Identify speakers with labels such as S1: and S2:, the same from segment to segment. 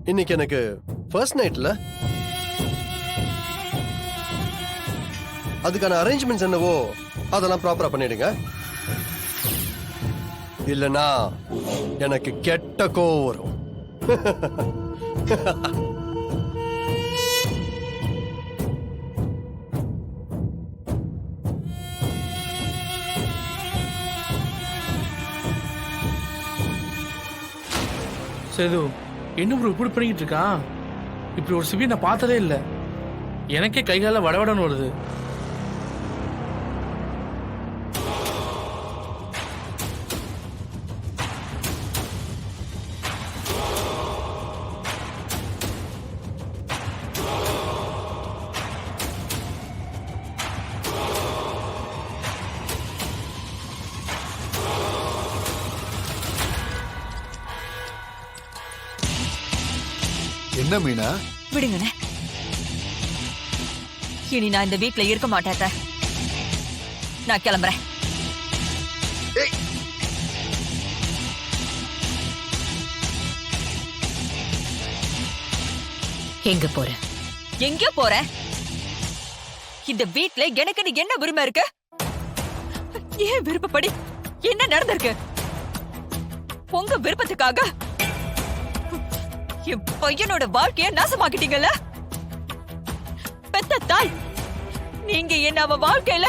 S1: இன்னைக்கு எனக்கு ஃபர்ஸ்ட் நைட்ல அதுக்கான அரேஞ்ச்மெண்ட்ஸ் என்னவோ அதெல்லாம் ப்ராப்பரா பண்ணிடுங்க. இல்லனா எனக்கு கெட்ட கோவம் வரும்.
S2: சேது, என்ன ப்ரோ இப்படி பண்ணிக்கிட்டு இருக்கான்? இப்படி ஒரு சிபி நான் பார்த்ததே இல்லை. எனக்கே கைகால வடவடன்னு வருது.
S3: என்ன மீனா?
S4: விடுங்கண்ணே, இனி நான் இந்த வீட்ல இருக்க மாட்டேன். நான் கிளம்புறேன்.
S5: எங்க போற?
S4: எங்க போறேன்? இந்த வீட்ல எனக்கு என்ன உரிமை இருக்கு? ஏன் விருப்பப்படி என்ன நடந்திருக்கு? உங்க விருப்பத்துக்காக என் பையனோட வாழ்க்கைய நாசமாக்கிட்டீங்கல்ல. பெத்த தாய் நீங்க என்ன அவ வாழ்க்கையில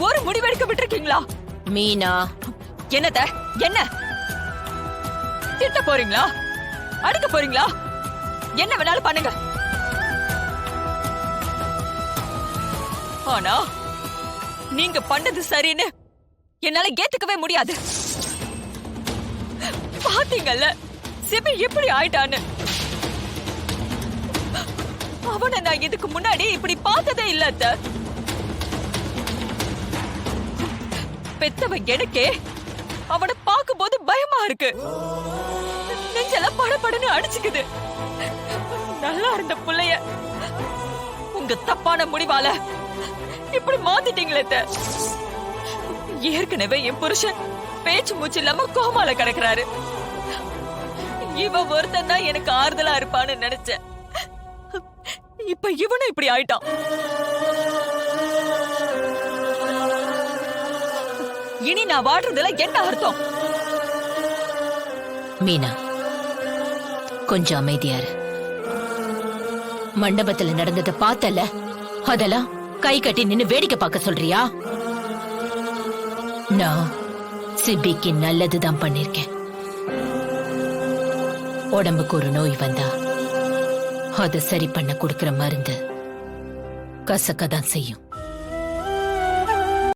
S4: ஒரு முடிவெடுக்க விட்டுருக்கீங்களா?
S5: மீனா,
S4: என்னத என்ன திட்ட போறீங்களா? அடிக்க போறீங்களா? என்ன வேணாலும் பண்ணுங்க. ஆனா நீங்க பண்ணது சரின்னு என்னால ஏத்துக்கவே முடியாது. பாத்தீங்கல்ல சிபி எப்படி ஆயிட்டான்னு. அவனை நான் இதுக்கு முன்னாடி இப்படி பார்த்ததே இல்ல. பெத்தவன் எனக்கே அவனை பார்க்கும்போது பயமா இருக்கு. நெஞ்செல்லாம் படபடன்னு அடிச்சுக்குது. நல்லா இருந்த புள்ளைய உங்க தப்பான முடிவால இப்படி மாத்திட்டீங்களே. ஏற்கனவே என் புருஷன் பேச்சு மூச்சு இல்லாம கோமால கிடக்குறாரு. இவ ஒருத்தன் தான் எனக்கு ஆறுதலா இருப்பான்னு நினைச்சேன். இப்ப இவனும் இப்படி ஆயிட்டான். இனி நான் வாடுறதுல என்ன அர்த்தம்?
S5: மீனா, கொஞ்சம் அமைதியாரு. மண்டபத்துல நடந்ததை பார்த்தல, அதெல்லாம் கை கட்டி நின்னு வேடிக்கை பார்க்க சொல்றியா? நான் சிபிக்கு நல்லதுதான் பண்ணிருக்கேன். உடம்புக்கு ஒரு நோய் வந்தா அதை சரி பண்ண கொடுக்கிற மருந்து கசக்கதான் செய்யும்.